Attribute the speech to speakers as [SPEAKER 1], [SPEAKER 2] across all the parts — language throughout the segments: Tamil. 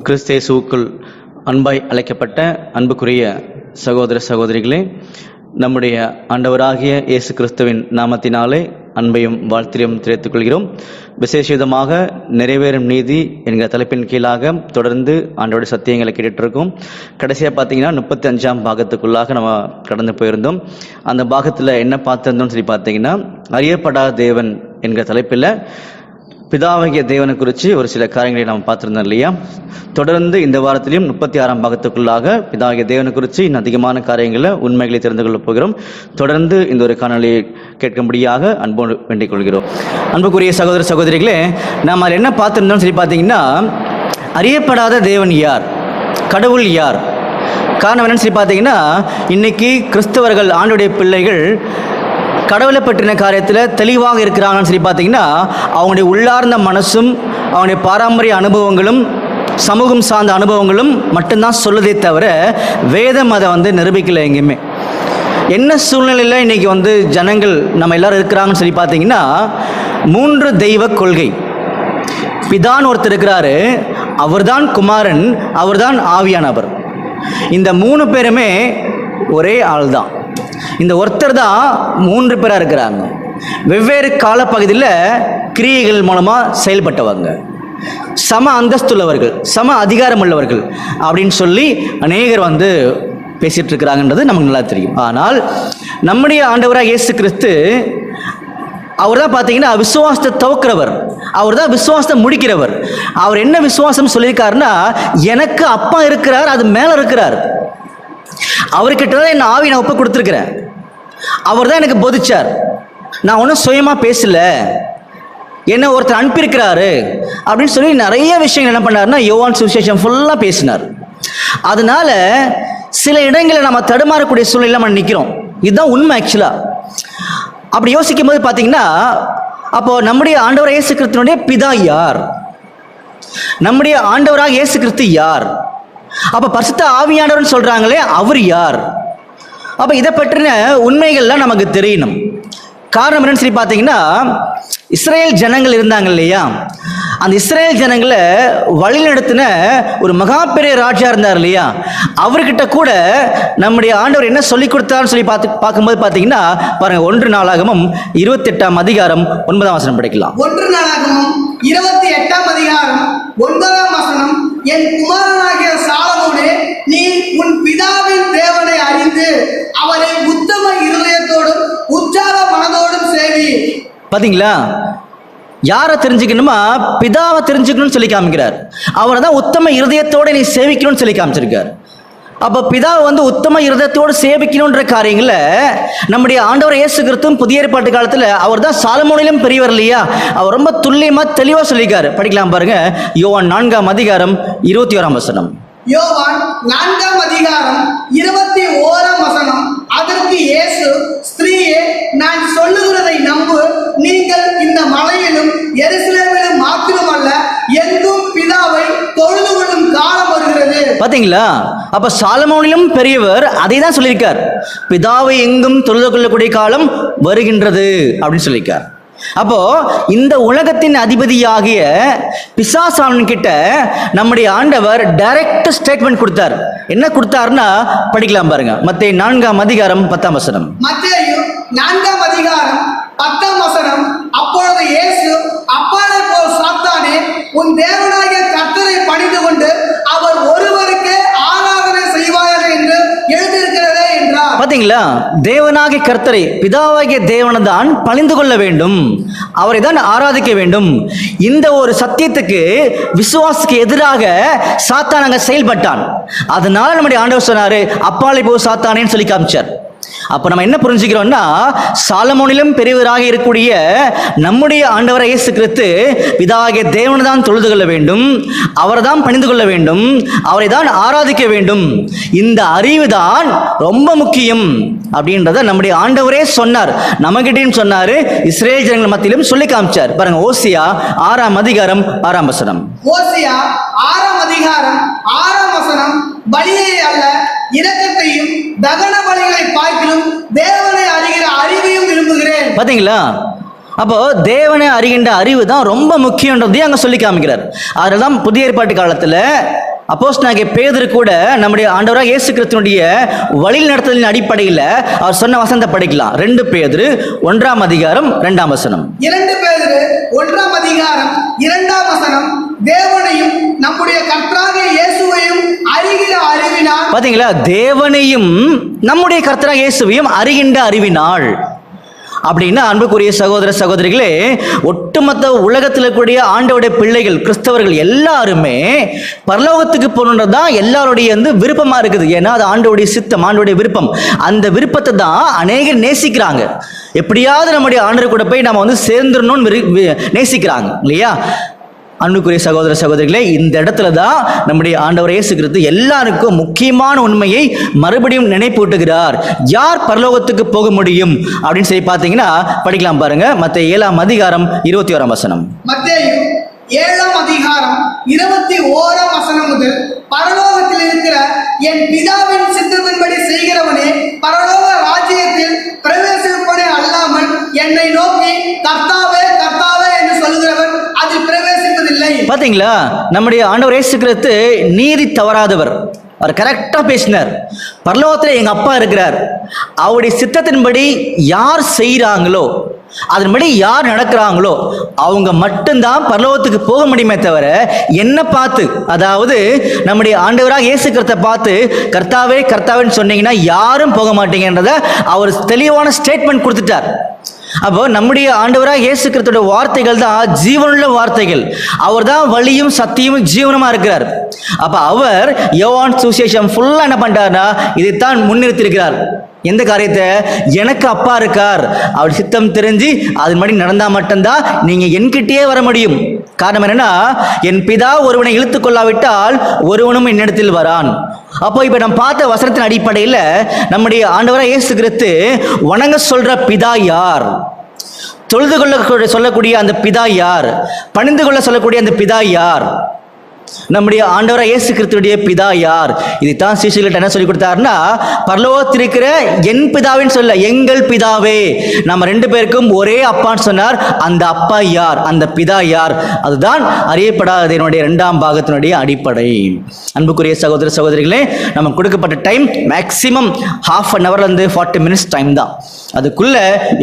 [SPEAKER 1] கிறிஸ்தேசுவுக்குள் அன்பாய் அழைக்கப்பட்ட அன்புக்குரிய சகோதர சகோதரிகளே, நம்முடைய ஆண்டவராகிய இயேசு கிறிஸ்துவின் நாமத்தினாலே அன்பையும் வாழ்த்தியும் தெரிவித்துக் கொள்கிறோம். விசேஷமாக நிறைவேறும் நீதி என்கிற தலைப்பின் கீழாக தொடர்ந்து ஆண்டவருடைய சத்தியங்களை கேட்டுட்டு இருக்கோம். கடைசியாக பார்த்தீங்கன்னா 35ஆம் பாகத்துக்குள்ளாக நம்ம கடந்து போயிருந்தோம். அந்த பாகத்தில் என்ன பார்த்திருந்தோம்னு சொல்லி பார்த்தீங்கன்னா, அறியப்படாத தேவன் என்கிற தலைப்பில் பிதாவாகிய தேவனை குறித்து ஒரு சில காரியங்களை நாம் பார்த்துருந்தோம் இல்லையா. தொடர்ந்து இந்த வாரத்திலையும் 36ஆம் பாகத்துக்குள்ளாக பிதாவாகிய தேவனை குறித்து இன்னும் அதிகமான காரியங்களை உண்மைகளை தெரிந்து கொள்ளப் போகிறோம். தொடர்ந்து இந்த ஒரு காணொலியை கேட்கும்படியாக அன்போடு வேண்டிக் கொள்கிறோம். அன்புக்குரிய சகோதர சகோதரிகளே, நாம் அதில் என்ன பார்த்துருந்தோம்னு சொல்லி பார்த்தீங்கன்னா, அறியப்படாத தேவன் யார், கடவுள் யார். காரணம் என்னன்னு சொல்லி பார்த்தீங்கன்னா, இன்னைக்கு கிறிஸ்தவர்கள் ஆண்டுடைய பிள்ளைகள் கடவுளை பற்றின காரியத்தில் தெளிவாக இருக்கிறாங்கன்னு சொல்லி பார்த்தீங்கன்னா, அவங்களுடைய உள்ளார்ந்த மனசும் அவங்களுடைய பாரம்பரிய அனுபவங்களும் சமூகம் சார்ந்த அனுபவங்களும் மட்டும்தான் சொல்லுதே தவிர வேதம் அதை நிரூபிக்கலை எங்கேயுமே. என்ன சூழ்நிலையில் இன்றைக்கி ஜனங்கள் நம்ம எல்லாரும் இருக்கிறாங்கன்னு சொல்லி பார்த்தீங்கன்னா, 3 தெய்வ கொள்கை. பிதான் ஒருத்தர் இருக்கிறாரு, அவர்தான் குமாரன், அவர்தான் ஆவியானவர். இந்த 3 பேருமே ஒரே ஆள் தான். இந்த ஒருத்தர் தான் 3 பேராக இருக்கிறாங்க. வெவ்வேறு காலப்பகுதியில் கிரியைகள் மூலமாக செயல்பட்டவங்க, சம அந்தஸ்துள்ளவர்கள், சம அதிகாரம் உள்ளவர்கள் அப்படின்னு சொல்லி அநேகர் பேசிட்டு இருக்கிறாங்கன்றது நமக்கு நல்லா தெரியும். ஆனால் நம்முடைய ஆண்டவராக இயேசு கிறிஸ்து அவர் தான் பார்த்தீங்கன்னா விசுவாசத்தை துவக்கிறவர், அவர் தான் விசுவாசத்தை முடிக்கிறவர். அவர் என்ன விசுவாசம் சொல்லியிருக்காருன்னா, எனக்கு அப்பா இருக்கிறார், அது மேலே இருக்கிறார், அவர்கிட்ட தான் என் ஆவி நான் ஒப்பு கொடுத்துருக்கிறேன், அவர் தான் எனக்கு போதிச்சார், நான் ஒன்றும் சுயமாக பேசல, என்ன ஒருத்தர் அனுப்பியிருக்கிறாரு அப்படின்னு சொல்லி நிறைய விஷயங்கள் என்ன பண்ணாருன்னா யோவான் சுவிசேஷம் ஃபுல்லாக பேசினார். அதனால சில இடங்களில் நம்ம தடுமாறக்கூடிய சூழ்நிலை நம்ம நிற்கிறோம். இதுதான் உண்மை. ஆக்சுவலாக அப்படி யோசிக்கும் போது பார்த்தீங்கன்னா, அப்போ நம்முடைய ஆண்டவர் இயேசு கிறிஸ்துவினுடைய பிதா யார், நம்முடைய ஆண்டவராக இயேசு கிறிஸ்து யார், அப்போ பரிசுத்த ஆவியானவர்னு சொல்றாங்களே அவர் யார், அப்போ இதை பற்றின உண்மைகள்லாம் நமக்கு தெரியணும். காரணம் என்னன்னு சொல்லி பார்த்தீங்கன்னா, இஸ்ரேல் ஜனங்கள் இருந்தாங்க இல்லையா, அந்த இஸ்ரேல் ஜனங்களை வழிநடத்தின ஒரு மகா பெரிய ராஜா இருந்தார் இல்லையா, அவர்கிட்ட கூட நம்முடைய ஆண்டவர் என்ன சொல்லி கொடுத்தாருன்னு சொல்லி பார்க்கும்போது பார்த்தீங்கன்னா பாருங்க, 1 நாளாகமம் 28ஆம் அதிகாரம் 9ஆம் வசனம் படிக்கலாம்.
[SPEAKER 2] 1 நாளாகமம் 28ஆம் அதிகாரம் 9ஆம் வசனம், என் குமாரனாகிய சாலமோனே, நீ உன் பிதாவின் தேவனை அறிந்து அவரை உத்தம இருதயத்தோடும் உற்சாக மனதோடும் சேவி.
[SPEAKER 1] பாத்தீங்களா, யாரை தெரிஞ்சுக்கணுமா, பிதாவை தெரிஞ்சுக்கணும்னு சொல்லி காமிக்கிறார். அவரை தான் உத்தம இருதயத்தோடு நீ சேவிக்கணும்னு சொல்லி காமிச்சிருக்கார். அப்போ பிதாவை உத்தம இருதயத்தோடு சேவிக்கணுன்ற காரியங்களை நம்முடைய ஆண்டவர் இயேசு கிறிஸ்துவும் புதிய ஏற்பாட்டு காலத்தில் அவர் தான் சாலமோனிலும் பெரியவர் இல்லையா, அவர் ரொம்ப துல்லியமாக தெளிவாக சொல்லியிருக்காரு. படிக்கலாம் பாருங்க, யோவான் 4ஆம் அதிகாரம் 21ஆம் வசனம்.
[SPEAKER 2] யோவான் 4ஆம் அதிகாரம் 21ஆம் வசனம், அதற்கு இயேசு, ஸ்திரீயே, நான் சொல்லுகிறதை நம்பு, நீங்கள் இந்த மலையிலும் எருசலேமிலும் மாத்திரமல்ல எங்கும் பிதாவை தொழுது கொள்ளும் காலம் வருகிறது. பாத்தீங்களா, அப்ப சாலமோனிலும் பெரியவர் அதை தான் சொல்லியிருக்கார், பிதாவை எங்கும் தொழுது கொள்ளக்கூடிய காலம் வருகின்றது அப்படின்னு சொல்லியிருக்கார். அப்போ இந்த உலகத்தின் அதிபதியாகிய பிசாசானன் கிட்ட நம்முடைய ஆண்டவர் டைரக்ட் ஸ்டேட்மெண்ட் கொடுத்தார். என்ன கொடுத்தாருன்னா படிக்கலாம் பாருங்க, மத்தேயு 4ஆம் அதிகாரம் 10ஆம் வசனம். மத்தேயு 4ஆம் அதிகாரம் 10ஆம் வசனம், அப்பொழுது இயேசு, அப்பாலே போ சாத்தானே, உன் தேவனாகிய கர்த்தரை பணிந்து கொண்டு அவர் ஒருவருக்கே ஆராதனை செய்வாயாக என்று எழுதியிருக்கிறதே என்றார். பாத்தீங்களா, தேவனாகிய கர்த்தரை, பிதாவாகிய தேவனை தான் பணிந்து கொள்ள வேண்டும், அவரை தான் ஆராதிக்க வேண்டும். இந்த ஒரு சத்தியத்துக்கு விசுவாசத்துக்கு எதிராக சாத்தான் அங்க செயல்பட்டான். அதனால நம்முடைய ஆண்டவர் சொன்னாரு, அப்பாலே போ சாத்தானேன்னு சொல்லி காமிச்சார். அப்ப நம்ம என்ன புரிஞ்சுக்கிறோம்னா, சாலமோனிலும் பெரியவராக இருக்கக்கூடிய நம்முடைய ஆண்டவரை இயேசு கிறிஸ்து பிதாவாகிய தேவனை தான் தொழுது கொள்ள வேண்டும், அவரை தான் பணிந்து கொள்ள வேண்டும், அவரை தான் ஆராதிக்க வேண்டும். இந்த அறிவு தான் ரொம்ப முக்கியம் அப்படின்றத நம்முடைய ஆண்டவரே சொன்னார், நம்மகிட்டையும் சொன்னாரு, இஸ்ரேல் ஜனங்கள் மத்தியிலும் சொல்லி காமிச்சார். பாருங்க, ஓசியா 6ஆம் அதிகாரம் 6ஆம் வசனம். ஓசியா 6ஆம் அதிகாரம் 6ஆம் வசனம், பலியை அல்ல இரக்கத்தையும் தகன பலிகளை பார்க்கிலும் தேவனை அறிகிற அறிவையும் விரும்புகிறேன். பாத்தீங்களா, அப்போ தேவனை அறிகின்ற அறிவு தான் ரொம்ப முக்கியன்றதையும் அங்கே சொல்லி காமிக்கிறார். அதில் தான் புதிய ஏற்பாட்டு காலத்தில்
[SPEAKER 1] அப்போஸ்தலனாகிய பேதுரு கூட நம்முடைய ஆண்டவராக இயேசு கிறிஸ்துவினுடைய வழி நடத்துதலின் அடிப்படையில் அவர் சொன்ன வசனத்தை படிக்கலாம். 2 பேதுரு 1ஆம் அதிகாரம் 2ஆம் வசனம்.
[SPEAKER 2] 2 பேதுரு 1ஆம் அதிகாரம் 2ஆம் வசனம், தேவனையும் நம்முடைய கர்த்தராகிய இயேசுவையும் அறிகிற அறிவினால்.
[SPEAKER 1] பாத்தீங்களா, தேவனையும் நம்முடைய கர்த்தராகிய இயேசுவையும் அறிகின்ற அறிவினால். அப்படின்னா அன்புக்குரிய சகோதர சகோதரிகளே, ஒட்டுமொத்த உலகத்தில் இருக்கக்கூடிய ஆண்டவருடைய பிள்ளைகள் கிறிஸ்தவர்கள் எல்லாருமே பரலோகத்துக்கு போகணுன்றதுதான் எல்லாருடைய விருப்பமா இருக்குது. ஏன்னா அது ஆண்டவருடைய சித்தம், ஆண்டவருடைய விருப்பம். அந்த விருப்பத்தை தான் அநேகர் நேசிக்கிறாங்க. எப்படியாவது நம்முடைய ஆண்டவர் கூட போய் நம்ம சேர்ந்துடணும்னு நேசிக்கிறாங்க இல்லையா? அன்புக்குரிய சகோதர சகோதரிகளே, இந்த இடத்துல தான் நம்முடைய ஆண்டவர் இயேசு கிறிஸ்து எல்லாருக்கும் முக்கியமான உண்மையை மறுபடியும் நினைப்பூட்டுகிறார். யார் பரலோகத்துக்கு போக முடியும் அப்படின்னு சொல்லி பார்த்தீங்கன்னா படிக்கலாம் பாருங்க. மத்தேயு 7ஆம் அதிகாரம் 21ஆம் வசனம்.
[SPEAKER 2] மத்தேயு 7ஆம் அதிகாரம் 21ஆம் வசனம் முதல், பரலோகத்தில் இருக்கிற என் பிதாவின் சித்தத்தின்படி செய்கிறவனே பரலோக ராஜ்யத்தில் பிரவேசிப்பனே அல்லாமல் என்னை நோக்கி கர்த்தாவே கர்த்தாவே என்று சொல்கிறவன் அதில் பிரவேசிப்பதில்லை. பாத்தீங்களா, நம்முடைய ஆண்டவர் இயேசு கிறிஸ்து நீதி தவறாதவர். அவர் கரெக்டா பேசினார். பரலோகத்தில் எங்க அப்பா இருக்கிறார், அவருடைய சித்தத்தின்படி யார் செய்யறாங்களோ, அதன்படி யார் நடக்கிறாங்களோ அவங்க மட்டும்தான் பரலோகத்துக்கு போக முடியுமே தவிர என்ன பார்த்து, அதாவது நம்முடைய ஆண்டவராக இயேசு கிறிஸ்துவை பார்த்து கர்த்தாவே கர்த்தாவேன்னு சொன்னீங்கன்னா யாரும் போக மாட்டீங்கன்றத அவர் தெளிவான ஸ்டேட்மெண்ட் கொடுத்துட்டார். அப்போ நம்முடைய ஆண்டவராக இயேசு கிறிஸ்துவோட வார்த்தைகள் தான் ஜீவனுள்ள வார்த்தைகள். அவர் தான் வழியும் சத்தியமும் ஜீவனமா இருக்கிறார். அப்ப அவர் யோவான் சுவிசேஷம் ஃபுல்லா என்ன பண்றாருன்னா இதைத்தான் முன்னிறுத்திருக்கிறார். எந்த காரியத்தை? எனக்கு அப்பா இருக்கார், அவர் சித்தம் தெரிஞ்சு அதன் மாதிரி நடந்தா மட்டும்தான் நீங்க என்கிட்டயே வர முடியும். காரணம் என்னன்னா, என் பிதா ஒருவனை இழுத்து கொள்ளாவிட்டால் ஒருவனும் என்னிடத்தில் வரான். அப்போ இப்ப நம்ம பார்த்த வசனத்தின் அடிப்படையில் நம்முடைய ஆண்டவராக இயேசு கிறிஸ்து வணங்க சொல்ற பிதா யார், தொழுது கொள்ள சொல்லக்கூடிய அந்த பிதா யார், பணிந்து கொள்ள சொல்லக்கூடிய அந்த பிதா யார், நம்முடைய ஆண்டவராக இயேசு கிறிஸ்துவுடைய பிதா யார்? இதைத்தான் சீஷர்கள்ட்ட என்ன சொல்லி கொடுத்தாருன்னா, பரலோகத்தில் இருக்கிற என் பிதாவின்னு சொல்ல, எங்கள் பிதாவே. நம்ம 2 பேருக்கும் ஒரே அப்பான்னு சொன்னார். அந்த அப்பா யார், அந்த பிதா யார்? அதுதான் அறியப்படாததனுடைய 2ஆம் பாகத்தினுடைய அடிப்படை. அன்புக்குரிய சகோதர சகோதரிகளே, நமக்கு கொடுக்கப்பட்ட time maximum ½ an hour 40 minutes time தான். அதுக்குள்ள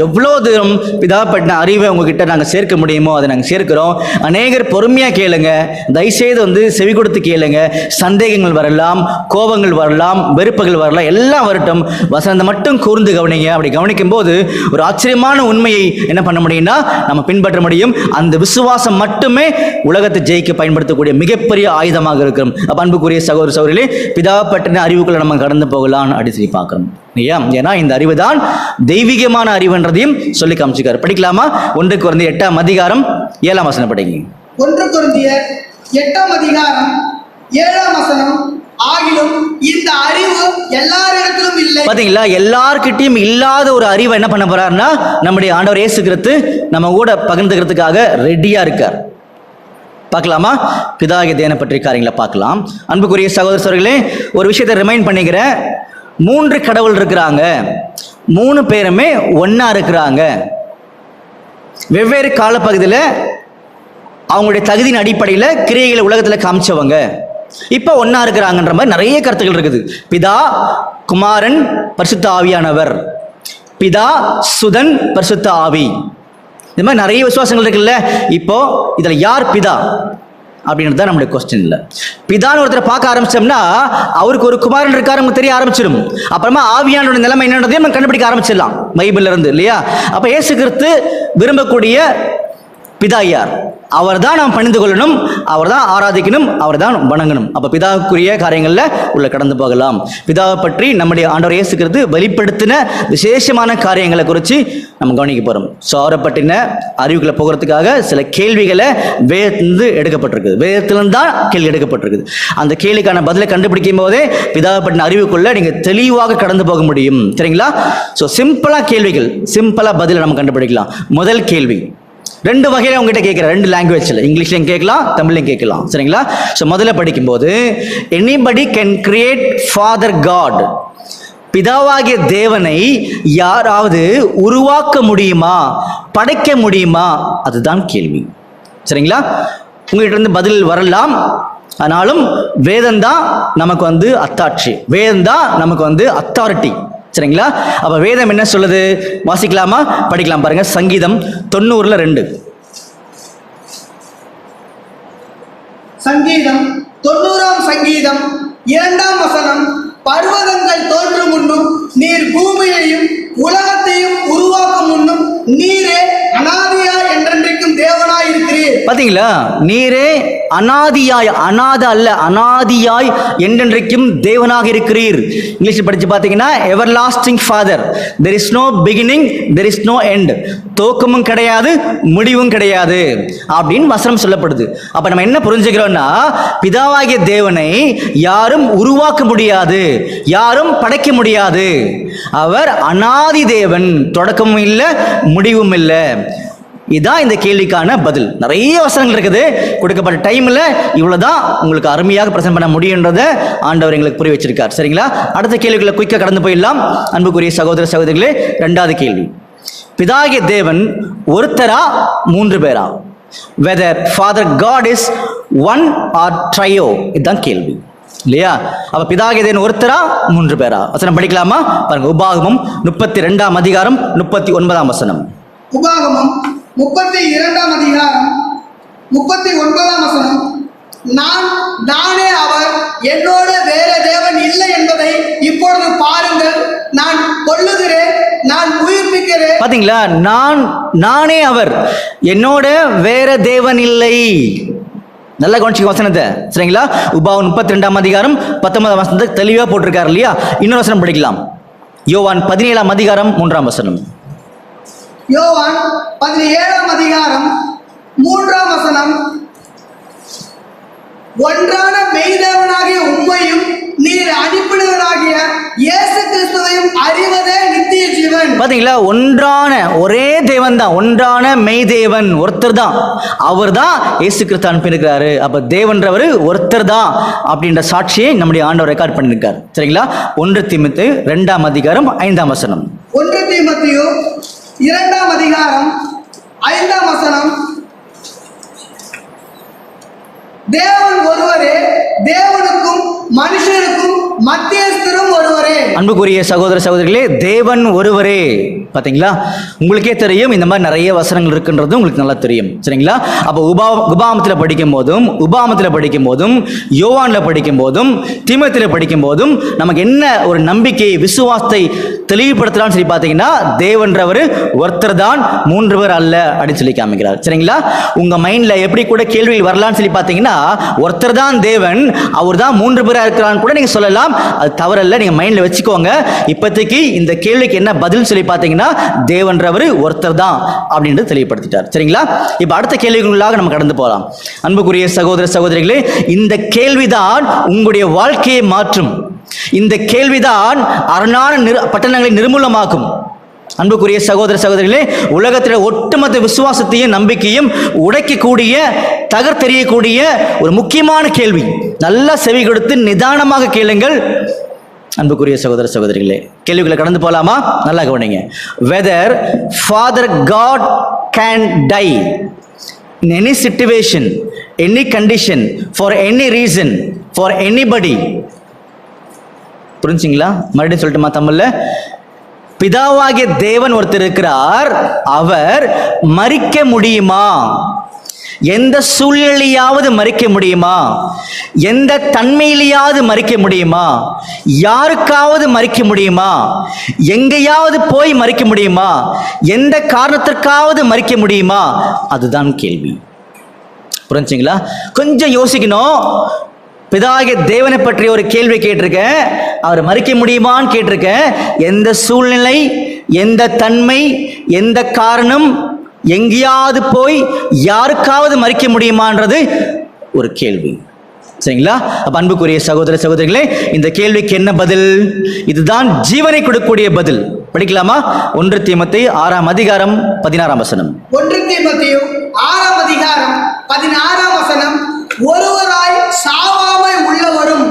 [SPEAKER 2] எவ்வளோ தூரம் பிதாப்பட்ட அறிவை உங்ககிட்ட நாங்கள் சேர்க்க முடியுமோ அதை நாங்கள் சேர்க்கிறோம். அநேகர் பொறுமையாக கேளுங்க, தயவுசெய்து செவி கொடுத்து கேளுங்க. சந்தேகங்கள் வரலாம், கோபங்கள் வரலாம், வெறுப்புகள் வரலாம், எல்லாம் வரட்டும். வசனத்தை மட்டும் கூர்ந்து கவனிங்க. அப்படி கவனிக்கும் போது ஒரு ஆச்சரியமான உண்மையை என்ன பண்ண முடியும்னா நம்ம பின்பற்ற முடியும். அந்த விசுவாசம் மட்டுமே உலகத்தை ஜெயிக்க பயன்படுத்தக்கூடிய மிகப்பெரிய ஆயுதமாக இருக்கும். அன்புக்குரிய சகோதர சகோதரிகளே, பிதாப்பட்ட அறிவுக்குள்ள நம்ம கடந்து போகலான்னு அடிச்சு பார்க்கணும். ஏன்னா இந்த அறிவு தான் தெய்வீகமான அறிவுன்றதையும் சொல்லி காமிச்சுக்காரு. படிக்கலாமா? 1 கொரிந்தியர் 8ஆம் அதிகாரம் 7ஆம் வசனம் படிங்க. 1 கொரிந்தியர் 8ஆம் அதிகாரம் 7ஆம் வசனம், ஆகிலும் இந்த அறிவு எல்லாரிடத்திலும் இல்லை. பாத்தீங்களா, எல்லார்கிட்டையும் இல்லாத ஒரு அறிவை என்ன பண்ண போறாருன்னா நம்முடைய ஆண்டவர் இயேசு கிறிஸ்து நம்ம கூட பகிர்ந்துக்கிறதுக்காக ரெடியா இருக்கார். பார்க்கலாமா? பிதாகிய தேவனை பற்றி காரியங்களை பார்க்கலாம். அன்புக்குரிய சகோதரர்களே, ஒரு விஷயத்தை ரிமைண்ட் பண்ணிக்கிறேன். 3 கடவுள் இருக்கிறாங்க, 3 பேருமே ஒன்னா இருக்கிறாங்க. வெவ்வேறு காலப்பகுதியில் அவங்களுடைய தகுதியின் அடிப்படையில் கிரியைகளை உலகத்தில் காமிச்சவங்க இப்போ ஒன்னா இருக்கிறாங்கன்ற மாதிரி நிறைய கருத்துக்கள் இருக்குது. பிதா, குமாரன், பரிசுத்த ஆவியானவர், பிதா, சுதன், பரிசுத்த ஆவி, இந்த மாதிரி நிறைய விசுவாசங்கள் இருக்குல்ல. இப்போ இதில் யார் பிதா அப்படின்றது தான் நம்முடைய கொஸ்டின். இல்லை, பிதான்னு ஒருத்தரை பார்க்க ஆரம்பிச்சோம்னா அவருக்கு ஒரு குமாரன் இருக்காரு நமக்கு தெரிய ஆரம்பிச்சிடும். அப்புறமா ஆவியானோட நிலைமை என்னன்றதையும் நம்ம கண்டுபிடிக்க ஆரம்பிச்சிடலாம் பைபிள்ல இருந்து, இல்லையா? அப்போ இயேசு கிறிஸ்து விரும்பக்கூடிய பிதா யார்? அவர் தான் நாம் பணிந்து கொள்ளணும், அவர் தான் ஆராதிக்கணும், அவர் தான் வணங்கணும். அப்போ பிதாவுக்குரிய காரியங்களில் உள்ள கடந்து போகலாம். பிதாவை பற்றி நம்முடைய ஆண்டவர் இயேசு கிறிஸ்து வெளிப்படுத்தின விசேஷமான காரியங்களை குறித்து நம்ம கவனிக்க போகிறோம். ஸோ அவரை பற்றின அறிவுகளை போகிறதுக்காக சில கேள்விகளை வேதத்திலிருந்து எடுக்கப்பட்டிருக்குது. வேதத்திலிருந்து தான் கேள்வி எடுக்கப்பட்டிருக்குது. அந்த கேள்விக்கான பதிலை கண்டுபிடிக்கும் போதே பிதாவை பற்றின அறிவுக்குள்ள நீங்கள் தெளிவாக கடந்து போக முடியும். சரிங்களா? ஸோ சிம்பிளாக கேள்விகள், சிம்பிளாக பதிலை நம்ம கண்டுபிடிக்கலாம். முதல் கேள்வி 2 வகையில் உங்ககிட்ட கேட்குறேன், 2 லாங்குவேஜில், இங்கிலீஷ்லையும் கேட்கலாம், தமிழ்லையும் கேட்கலாம். சரிங்களா? ஸோ முதல்ல படிக்கும்போது, anybody can create father God, பிதாவாகிய தேவனை யாராவது உருவாக்க முடியுமா, படைக்க முடியுமா? அதுதான் கேள்வி. சரிங்களா? உங்ககிட்ட இருந்து பதில் வரலாம்,
[SPEAKER 1] ஆனாலும் வேதம் தான் நமக்கு வந்து அத்தாட்சி, வேதம் தான் நமக்கு வந்து அத்தாரிட்டி. சரிங்களா? அப்ப வேதம் என்ன சொல்லுது? வாசிக்கலாமா? படிக்கலாம் பாருங்க. சங்கீதம் 90:2.
[SPEAKER 2] சங்கீதம் 90ஆம் சங்கீதம் 2ஆம் வசனம். பர்வதங்கள் தோன்றும் முன்னும் நீர் பூமியையும் உலகத்தையும் உருவாக்கும் முன்னும் நீரே அனாதியாய் என்றென்றைக்கும் தேவனாய் இருக்கிறீர்.
[SPEAKER 1] பாத்தீங்களா? நீரே அனாதியாய், அநாத அல்ல, அனாதியாய் என்றென்றைக்கும் தேவனாக இருக்கிறீர். இங்கிலீஷ் படிச்சு பாத்தீங்கன்னா everlasting father, there is no beginning, there is no end. துவக்கமும் கிடையாது, முடிவும் கிடையாது அப்படின்னு வசனம் சொல்லப்படுது. அப்ப நம்ம என்ன புரிஞ்சுக்கிறோம்னா, பிதாவாகிய தேவனை யாரும் உருவாக்க முடியாது, யாரும் படைக்க முடியாது. அவர் அனாதி தேவன், தொடக்கமும் இல்லை முடிவும் இல்லை. இதுதான் இந்த கேள்விக்கான பதில். நிறைய வசனங்கள் இருக்குது, கொடுக்கப்பட்ட டைம்ல இவ்வளவுதான் உங்களுக்கு அருமையாக பிரசன்ட் பண்ண முடியுன்றதை ஆண்டவர் எங்களுக்கு புரிய வச்சிருக்கார். சரிங்களா? அடுத்த கேள்விகளை குயிக்கா கடந்து போயிடலாம். அன்புக்குரிய சகோதர சகோதரிகளே, 2வது கேள்வி, பிதாகிய தேவன் ஒருத்தரா 3 பேரா? whether Father God is one or trio, இதுதான் கேள்வி இல்லையா? அப்ப பிதாகிய தேவன் ஒருத்தரா 3 பேரா? வசனம் படிக்கலாமா? பாருங்க. உபாகமம் 32ஆம் அதிகாரம் 39ஆம் வசனம்.
[SPEAKER 2] உபாகமம் 32ஆம் அதிகாரம் 39ஆம் வசனம். நானே அவர், என்னோட வேற தேவன் இல்லை என்பதை இப்பொழுது பாருங்கள். நான் கொல்லுகிறேன், நான் உயிர்ப்பிக்கிறேன்.
[SPEAKER 1] பாத்தீங்களா? நானே அவர், என்னோட வேற தேவன் இல்லை. நல்லா கவனிச்சுக்க வசனத்தை. சரிங்களா? உபாகமம் 32ஆம் அதிகாரம் 19ஆம் வசனத்தை தெளிவா போட்டிருக்காரு இல்லையா? இன்னொரு வசனம் படிக்கலாம். யோவான் 17ஆம் அதிகாரம் 3ஆம் வசனம்.
[SPEAKER 2] யோவான் 17ஆம் அதிகாரம் 3ஆம் வசனம். ஒன்றான மெய்தேவனாகிய உம்மையும் நீர் அனுப்பினவராகிய இயேசு கிறிஸ்துவையும் அறிவதே நித்திய ஜீவன். பாத்தீங்களா? ஒன்றான ஒரே தேவன் தான், ஒன்றான மெய்தேவன் ஒருத்தர் தான், அவர் தான் இயேசு கிறிஸ்து அனுப்பியிருக்கிறாரு. அப்ப தேவன்றவர் ஒருத்தர் தான் அப்படின்ற சாட்சியை நம்முடைய ஆண்டவர் ரெக்கார்ட் பண்ணியிருக்காரு. சரிங்களா? 1 தீமோத்தேயு 2ஆம் அதிகாரம் 5ஆம் வசனம். 1 தீமோத்தேயு 2ஆம் அதிகாரம் 5ஆம் வசனம். தேவன் ஒருவரே, தேவனுக்கும் மனுஷருக்கும் மத்தியஸ்தரும் ஒருவரே. அன்புக்குரிய சகோதர சகோதரிகளே, தேவன் ஒருவரே. பாத்தீங்களா? உங்களுக்கே தெரியும், இந்த மாதிரி நிறைய வசனங்கள் இருக்குன்றது உங்களுக்கு நல்லா தெரியும். சரிங்களா? அப்போ உபாகமத்தில் படிக்கும் போதும் யோவான்ல படிக்கும் போதும் தீமோத்தேயுல படிக்கும் போதும் நமக்கு என்ன ஒரு நம்பிக்கை, விசுவாசத்தை தெளிவுபடுத்தலாம்னு சொல்லி பார்த்தீங்கன்னா, தேவன்றவர் ஒருத்தர் தான், 3 பேர் அல்ல அப்படின்னு சொல்லி காமிக்கிறார். சரிங்களா? உங்க மைண்ட்ல எப்படி கூட கேள்விகள் வரலாம்னு சொல்லி பார்த்தீங்கன்னா, ஒருத்தர் தான் தேவன், அவர் தான் 3 பேரா இருக்கிறான்னு கூட நீங்க சொல்லலாம். அது தவறல்ல, நீங்க மைண்ட்ல வச்சுக்கோங்க. இப்போதைக்கு இந்த கேள்விக்கு என்ன பதில் சொல்லி பார்த்தீங்கன்னா, தேவன்றவர் ஒருத்தர் தான் அப்படின்றது தெளிவுபடுத்திட்டார். சரிங்களா? இப்ப அடுத்த கேள்விக்குள்ளாக நம்ம கடந்து போகலாம். அன்புக்குரிய சகோதர சகோதரிகளே, இந்த கேள்விதான் உங்களுடைய வாழ்க்கையை மாற்றும். இந்த கேள்விதான் அரணான பட்டணங்களை நிர்மூலமாக்கும். அன்புக்குரிய சகோதர சகோதரிகளே, உலகத்தில் ஒட்டுமொத்த விசுவாசத்தையும் நம்பிக்கையும் உடைக்கக்கூடிய, தகர்த்தெறியக்கூடிய ஒரு முக்கியமான கேள்வி. நல்லா செவி கொடுத்து நிதானமாக கேளுங்கள். அன்புக்குரிய சகோதர சகோதரிகளே, கேள்விகளை கடந்து போலாமா? நல்லா கவனிங்க. whether Father God can die in any situation, any condition, for any reason, for anybody. புரிஞ்சுங்களா? மறுபடியும் சொல்லட்டுமா தமிழ்ல? பிதாவாகிய தேவன் ஒருத்தர் இருக்கிறார், அவர் மரிக்க முடியுமா? எந்த சூழ்நிலையாவது மரிக்க முடியுமா? எந்த தன்மையிலேயாவது மரிக்க முடியுமா? யாருக்காவது மரிக்க முடியுமா? எங்கேயாவது போய் மரிக்க முடியுமா? எந்த காரணத்திற்காவது மரிக்க முடியுமா? அதுதான் கேள்வி. புரிஞ்சுங்களா? கொஞ்சம் யோசிக்கணும். பிதாகிய தேவனை பற்றிய ஒரு கேள்வி கேட்டிருக்கேன், அவர் மரிக்க முடியுமான்னு கேட்டிருக்கேன். எந்த சூழ்நிலை, எந்த தன்மை, எந்த காரணம், எங்கேயாவது போய் யாருக்காவது மரிக்க முடியுமான்றது ஒரு கேள்வி. சரிங்களா? அப்ப அன்புக்குரிய சகோதர சகோதரிகளே, இந்த கேள்விக்கு என்ன பதில்? இதுதான் ஜீவனை கொடுக்கக்கூடிய பதில். படிக்கலாமா? 1 தீமோத்தேயு 6ஆம் அதிகாரம் 16ஆம் வசனம். 1 தீமோத்தேயு 6ஆம் அதிகாரம் 16ஆம் வசனம். ஒருவராய் சாவாமை உள்ளவரும்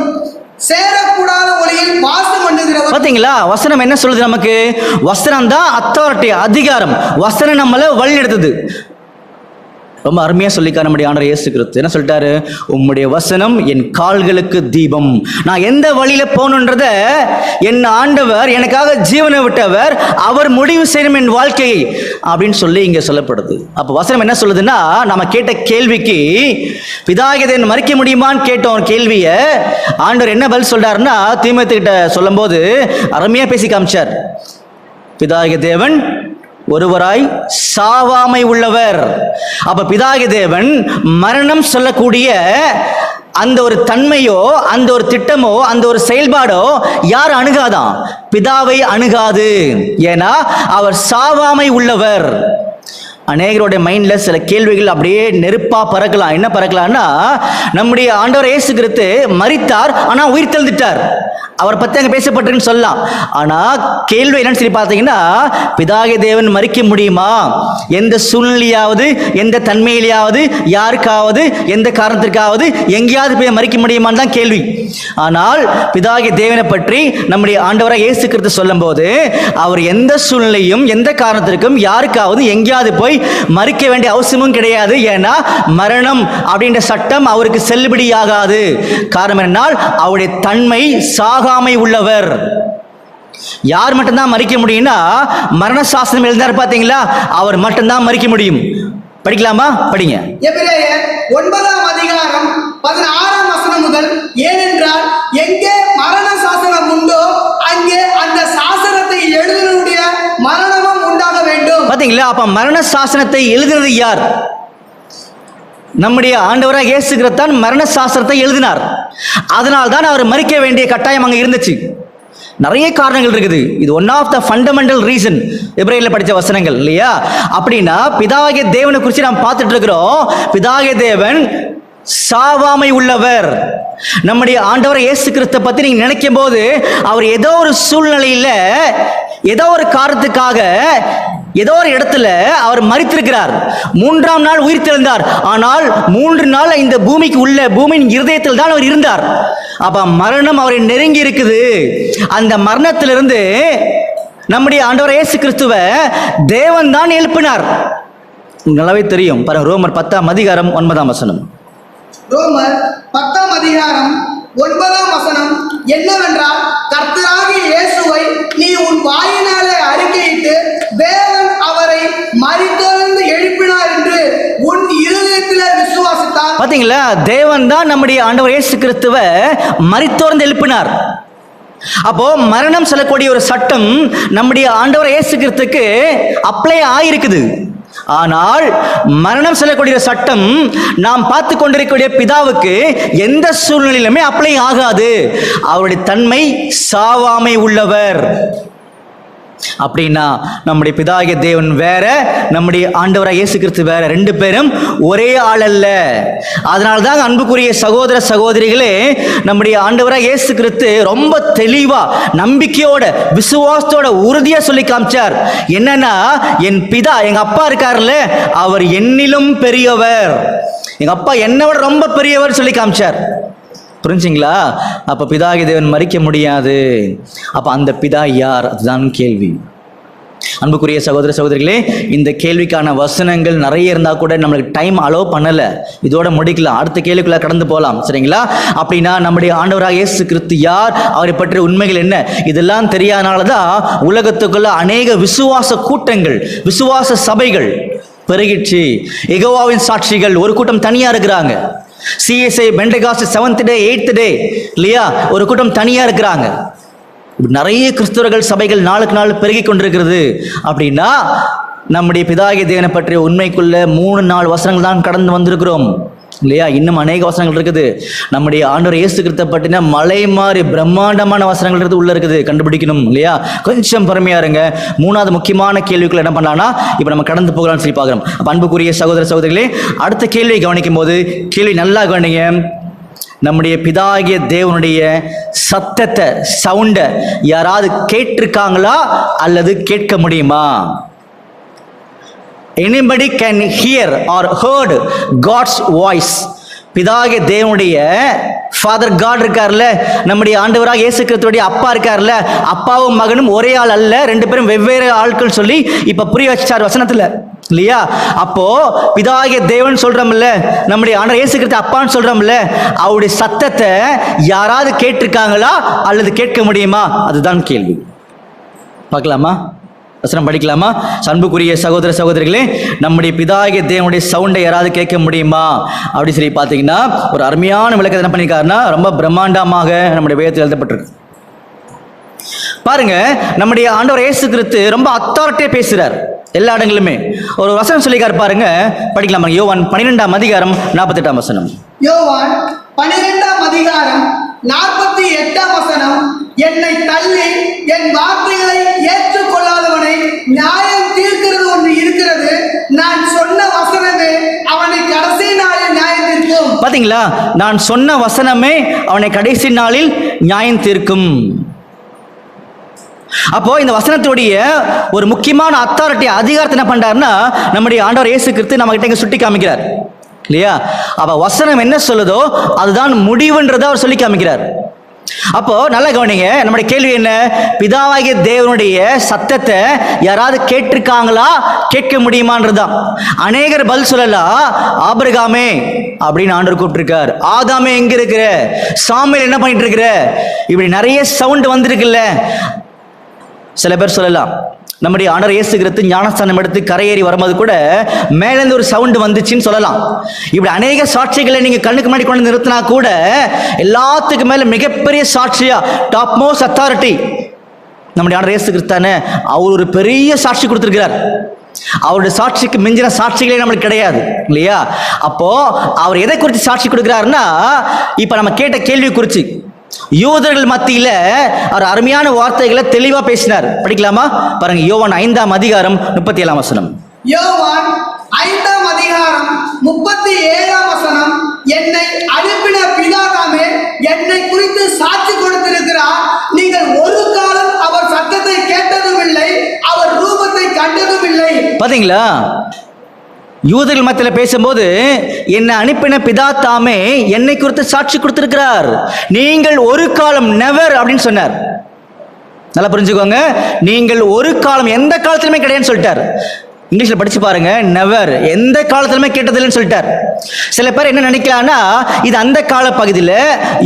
[SPEAKER 2] சேரக்கூடாத ஒளியில் வாசம் பண்ணுகிறவர்.
[SPEAKER 1] பாத்தீங்களா? வசனம் என்ன சொல்லுது நமக்கு? வசனம் தான் அத்தாரிட்டி, அதிகாரம். வசனம் நம்மள வழி நடத்துது. ரொம்ப அருமையா சொல்லிக்கார் நம்முடைய ஆண்டவர் இயேசு கிறிஸ்து. என்ன சொல்லிட்டாரு? உம்முடைய வசனம் என் கால்களுக்கு தீபம். நான் எந்த வழியில போகணுன்றத என் ஆண்டவர் எனக்காக ஜீவனை விட்டவர், அவர் முடிவு செய்யணும் என் வாழ்க்கையை அப்படின்னு சொல்லி இங்க சொல்லப்படுது. அப்ப வசனம் என்ன சொல்லுதுன்னா, நம்ம கேட்ட கேள்விக்கு பிதாகிய மறிக்க முடியுமான்னு கேட்டோம் கேள்வியை ஆண்டவர் என்ன பதில் சொல்றாருன்னா, தீமோத்தேயுகிட்ட சொல்லும் போது அருமையா பேசி காமிச்சார். பிதாகிய தேவன் ஒருவராய் சாவாமை உள்ளவர். அப்ப பிதாகிய தேவன் மரணம் சொல்லக்கூடிய அந்த ஒரு தன்மையோ அந்த ஒரு திட்டமோ அந்த ஒரு செயல்பாடோ யார் அணுகாதான்? பிதாவை அணுகாது. ஏன்னா அவர் சாவாமை உள்ளவர். அநேகருடைய மைண்ட்ல சில கேள்விகள் அப்படியே நெருப்பா பறக்கலாம். என்ன பறக்கலாம்னா, நம்முடைய ஆண்டவர் இயேசு கிறிஸ்து மரித்தார், ஆனா உயிர் தெழுந்துட்டார், அவரை பத்தி அங்க பேசப்பட்டிருக்குன்னு சொல்லலாம். ஆனா கேள்வி என்னன்னு சொல்லி பார்த்தீங்கன்னா, பிதாகிய தேவன் மரிக்க முடியுமா? எந்த சூழ்நிலையாவது எந்த தன்மையிலாவது யாருக்காவது எந்த காரணத்திற்காவது எங்கேயாவது போய் மரிக்க முடியுமான்னு தான் கேள்வி. ஆனால் பிதாகிய தேவனை பற்றி நம்முடைய ஆண்டவராக இயேசு கிறிஸ்து சொல்லும் போது, அவர் எந்த சூழ்நிலையும் எந்த காரணத்திற்கும் யாருக்காவது எங்கேயாவது போய் மரிக்க வேண்டிய அவசியமும் கிடையாது. ஏன்னா மரணம் அப்படின்ற சட்டம் அவருக்கு செல்லுபடியாகாது. காரணம் என்னால் அவருடைய தன்மை சாகாமை உள்ளவர். யார் மட்டும்தான் மரிக்க முடியும்னா, மரண சாஸ்திரம் எழுந்தார் பாத்தீங்களா, அவர் மட்டும்தான் மரிக்க முடியும். படிக்கலாமா? படிங்க.
[SPEAKER 2] எபிரேயர் 9ஆம் அதிகாரம் 16ஆம் வசனம் முதல். ஏனென்றால் எங்கே மரண சாசனம் உண்டோ அங்கே அந்த சாசனத்தை எழுதினுடைய மரணமும் உண்டாக வேண்டும்.
[SPEAKER 1] பாத்தீங்களா? அப்ப மரண சாசனத்தை எழுதினது யார்? நம்முடைய ஆண்டவராக இயேசு கிறிஸ்து தான் மரண சாஸ்திரத்தை எழுதினார். அதனால் தான் அவர் மரிக்க வேண்டிய கட்டாயம் அங்க இருந்துச்சு. நிறைய காரணங்கள் இருக்குது. இது one of the fundamental reason. எபிரேயர்ல படிச்ச வசனங்கள் இல்லையா? அப்படின்னா பிதாகிய தேவனை குறித்து நாம் பார்த்துட்டு இருக்கிறோம். பிதாகிய தேவன் சாவாமை உள்ளவர். நம்முடைய ஆண்டவர் இயேசு கிறிஸ்து பத்தி நீங்க நினைக்கும் போது, அவர் ஏதோ ஒரு சூழ்நிலையில ஏதோ ஒரு காரணத்துக்காக ஏதோ ஒரு இடத்துல அவர் மரித்திருக்கிறார். 3ஆம் நாள் உயிர் தெழுந்தார். ஆனால் 3 நாள் இந்த பூமிக்கு உள்ள பூமியின் இருதயத்தில் தான் அவர் இருந்தார். அப்ப மரணம் அவரை நெருங்கி இருக்குது. அந்த மரணத்திலிருந்து நம்முடைய ஆண்டவர் இயேசு கிறிஸ்துவை தேவன் தான் எழுப்பினார். நல்லாவே தெரியும் பாருங்க, ரோமர் 10ஆம் அதிகாரம் 9ஆம் வசனம்.
[SPEAKER 2] ரோமர் 10ஆம் அதிகாரம் 9ஆம் வசனம் என்னவென்றால், கர்த்தராகிய இயேசுவை நீ உன் வாயினாலே அறிக்கையிட்டு தேவன் அவரை மரித்தோர்ந்து எழுப்பினார் என்று உன் இருதயத்திலே விசுவாசித்தார். பாத்தீங்களா? தேவன் தான் நம்முடைய ஆண்டவர் இயேசு கிறிஸ்துவை மரித்தோர்ந்து எழுப்பினார். அப்போ மரணம் சொல்லக்கூடிய ஒரு சட்டம் நம்முடைய ஆண்டவர் இயேசு கிறிஸ்துக்கு அப்ளை ஆயிருக்குது. ஆனால் மரணம் சொல்லக்கூடிய சட்டம் நாம் பார்த்து கொண்டிருக்கக்கூடிய பிதாவுக்கு எந்த சூழ்நிலையிலுமே அப்ளை ஆகாது. அவருடைய தன்மை சாவாமை உள்ளவர். அப்படின்னா நம்முடைய பிதாகிய தேவன் வேற, நம்முடைய ஆண்டவராக இயேசு கிறிஸ்து வேற. 2 பேரும் ஒரே ஆள் அல்ல. அதனால்தான் அன்புக்குரிய சகோதர சகோதரிகளே, நம்முடைய ஆண்டவராக இயேசு கிறிஸ்து ரொம்ப தெளிவா நம்பிக்கையோட விசுவாசத்தோட உறுதியா சொல்லி காமிச்சார். என்னன்னா, என் பிதா எங்க அப்பா இருக்காருல்ல, அவர் என்னிலும் பெரியவர், எங்க அப்பா என்னை விட ரொம்ப பெரியவர் சொல்லி காமிச்சார். புரிஞ்சுங்களா? அப்ப பிதாகிய தேவன் மரிக்க முடியாது. அப்ப அந்த பிதா யார்? அதுதான் கேள்வி. அன்புக்குரிய சகோதர சகோதரிகளே, இந்த கேள்விக்கான வசனங்கள் நிறைய இருந்தா கூட நம்மளுக்கு டைம் அலோவ் பண்ணல. இதோட முடிக்கலாம், அடுத்த கேள்விக்குள்ள கடந்து போகலாம். சரிங்களா? அப்படின்னா நம்முடைய ஆண்டவராக இயேசு கிறிஸ்து யார், அவரை பற்றிய உண்மைகள் என்ன, இதெல்லாம் தெரியாதனாலதான் உலகத்துக்குள்ள அநேக விசுவாச கூட்டங்கள், விசுவாச சபைகள் பெருகிடுச்சு. யெகோவாவின் சாட்சிகள் ஒரு கூட்டம் தனியா இருக்கிறாங்க. CSI பெண்டகாஸ்ட் 7th டே 8th டே இல்லையா, ஒரு கூட்டம் தனியா இருக்கிறாங்க. நிறைய கிறிஸ்தவர்கள் சபைகள் நாளுக்கு நாள் பெருகி கொண்டிருக்கிறது. அப்படின்னா நம்முடைய பிதாகிய தேவனை பற்றிய உண்மைக்குள்ள 3-4 வசனங்கள் தான் கடந்து வந்திருக்கிறோம் இல்லையா? இன்னும் அநேக வசனங்கள் இருக்குது. நம்முடைய ஆண்டவர் இயேசு கிறிஸ்துவை பற்றின மலை மாதிரி பிரம்மாண்டமான வசனங்கள் உள்ள இருக்குது, கண்டுபிடிக்கணும் இல்லையா? கொஞ்சம் பொறுமையா இருங்க. 3வது முக்கியமான கேள்விக்குள்ள என்ன பண்ணலாம்னா, இப்போ நம்ம கடந்து போகலாம்னு சொல்லி பார்க்கிறோம். அப்ப அன்புக்குரிய சகோதர சகோதரிகளே, அடுத்த கேள்வியை கவனிக்கும் போது கேள்வி நல்லா கவனிங்க. நம்முடைய பிதாகிய தேவனுடைய சத்தத்தை, சவுண்டை யாராவது கேட்டிருக்காங்களா அல்லது கேட்க முடியுமா? Anybody can hear or heard God's voice. பிதாகிய தேவனுடைய ஃபாதர் காட் இருக்கார்ல, நம்முடைய ஆண்டவராக இயேசு கிறிஸ்துவுடைய அப்பா இருக்கார்ல, அப்பாவும் மகனும் ஒரே ஆள் அல்ல, 2 பேரும் வெவ்வேறு ஆட்கள் சொல்லி இப்ப புரிய வச்சார் வசனத்துல.
[SPEAKER 1] இல்லையா? அப்போ பிதாகிய தேவன் சொல்றோம்ல, நம்முடைய ஆண்டவர் இயேசு கிறிஸ்து அப்பான்னு சொல்றோம்ல, அவருடைய சத்தத்தை யாராவது கேட்டிருக்காங்களா அல்லது கேட்க முடியுமா? அதுதான் கேள்வி. பார்க்கலாமா? வசனம் படிக்கலாமா? அன்புக்குரிய சகோதர சகோதரிகளே, நம்முடைய பிதாகிய தேவனுடைய சவுண்டை யாராவது கேட்க முடியுமா அப்படி சொல்லி பார்த்தீங்கன்னா ஒரு அருமையான விளக்கத்தை என்ன பண்ணியிருக்காருன்னா ரொம்ப பிரம்மாண்டமாக நம்முடைய வேதத்தில் எழுதப்பட்டிருக்கு. பாருங்க, நம்முடைய ஆண்டவர் இயேசு கிறிஸ்து ரொம்ப அத்தாரிட்டியா பேசுறார் எல்லா இடங்களிலுமே. ஒரு வசனம் சொல்லிக்கார் பாருங்க, படிக்கலாமா? யோவான் 12ஆம் அதிகாரம் 48ஆம் வசனம்.
[SPEAKER 2] யோவான் 12ஆம் அதிகாரம் 48ஆம் வசனம். என்னை தள்ளி என் வார்த்தைகளை ஏற்றுக்கொள்ளாதவனை நியாயம் தீர்க்கிறது ஒன்று இருக்கிறது. நான் சொன்ன வசனமே அவனை கடைசி நாளில் நியாயம் தீர்க்கும்.
[SPEAKER 1] பாத்தீங்களா? நான் சொன்ன வசனமே அவனை கடைசி நாளில் நியாயம் தீர்க்கும். அப்போ இந்த வசனத்துடைய ஒரு முக்கியமான அத்தாரிட்டி, அதிகாரத்தை என்ன பண்றாருன்னா நம்முடைய ஆண்டவர் இயேசு கிறிஸ்து நம்ம கிட்ட சுட்டி காமிக்கிறார் இல்லையா? அப்ப வசனம் என்ன சொல்லுதோ அதுதான் முடிவுன்றதை அவர் சொல்லி காமிக்கிறார். அப்போ நல்ல கவனிங்க, நம்முடைய கேள்வி என்ன? பிதாவாகிய தேவனுடைய சத்தத்தை யாராவது கேட்டிருக்காங்களா, கேட்க முடியுமான்றதுதான். அநேகர் பதில் சொல்லலாம், ஆபிரகாமே அப்படின்னு ஆண்டவர் கூப்பிட்டிருக்கார். ஆதாமே எங்க இருக்கிற? சாமுவேல் என்ன பண்ணிட்டு இருக்கிற? இப்படி நிறைய சவுண்ட் வந்திருக்குல்ல. சில பேர் சொல்லலாம், நம்முடைய ஆண்டவர் இயேசு கிறிஸ்து ஞானஸ்தானம் எடுத்து கரையேறி வரும்போது கூட மேலேருந்து ஒரு சவுண்ட் வந்துச்சுன்னு சொல்லலாம். இப்படி அநேக சாட்சிகளை நீங்க கண்ணுக்கு முன்னாடி கொண்டு நிறுத்தினா கூட எல்லாத்துக்கு மேல மிகப்பெரிய சாட்சியா, டாப் மோஸ்ட் அத்தாரிட்டி நம்முடைய ஆண்டவர் இயேசு கிறிஸ்தானே. அவர் ஒரு பெரிய சாட்சி கொடுத்திருக்கிறார். அவருடைய சாட்சிக்கு மிஞ்சின சாட்சிகளே நம்மளுக்கு கிடையாது இல்லையா? அப்போ அவர் எதை குறித்து சாட்சி கொடுக்கிறாருன்னா, இப்ப நம்ம கேட்ட கேள்வி குறித்து யூதர்கள் மத்தியில அவர் அருமையான வார்த்தைகளை தெளிவா பேசினார். படிக்கலாமா? பாருங்க, யோவான் 5ஆம் அதிகாரம் 37ஆம் வசனம்.
[SPEAKER 2] யோவான் 5ஆம் அதிகாரம் 37ஆம் வசனம். என்னை அனுப்பின பிதாதாமே என்னை குறித்து சாட்சி கொடுத்திருக்கிறார். நீங்கள் ஒரு காலம் அவர் சத்தத்தை கேட்டதும் இல்லை, அவர் ரூபத்தை கண்டதும் இல்லை.
[SPEAKER 1] பாத்தீங்களா? யூதர்கள் மத்தியில் பேசும்போது என்னை அனுப்பின பிதா தாமே என்னை குறித்து சாட்சி கொடுத்திருக்கிறார். நீங்கள் ஒரு காலம், நெவர் அப்படின்னு சொன்னார். நல்லா புரிஞ்சுக்கோங்க, நீங்கள் ஒரு காலம், எந்த காலத்திலுமே கிடையாதுன்னு சொல்லிட்டார். இங்கிலீஷ்ல படிச்சு பாருங்க, நெவர், எந்த காலத்திலுமே கேட்டதில்லைன்னு சொல்லிட்டார். சில பேர் என்ன நினைக்கலாம்னா, இது அந்த கால பகுதியில்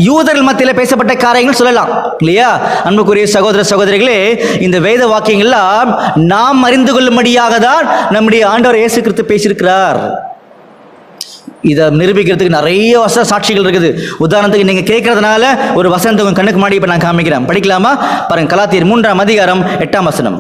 [SPEAKER 1] யூதர்கள் மத்தியில் பேசப்பட்ட காரியங்கள் சொல்லலாம் இல்லையா? அன்புக்குரிய சகோதர சகோதரிகளே, இந்த வேத வாக்கியங்கள்லாம் நாம் அறிந்து கொள்ளும்படியாக தான் நம்முடைய ஆண்டவர் இயேசு கிறிஸ்து பேசியிருக்கிறார். இதை நிரூபிக்கிறதுக்கு நிறைய சாட்சிகள் இருக்குது. உதாரணத்துக்கு நீங்க கேட்கறதுனால ஒரு வசனத்தை உங்க கண்ணுக்கு முன்னாடி இப்ப நான் காமிக்கிறேன். படிக்கலாமா? பாருங்க, கலாத்தியர் 3ஆம் அதிகாரம் 8ஆம் வசனம்.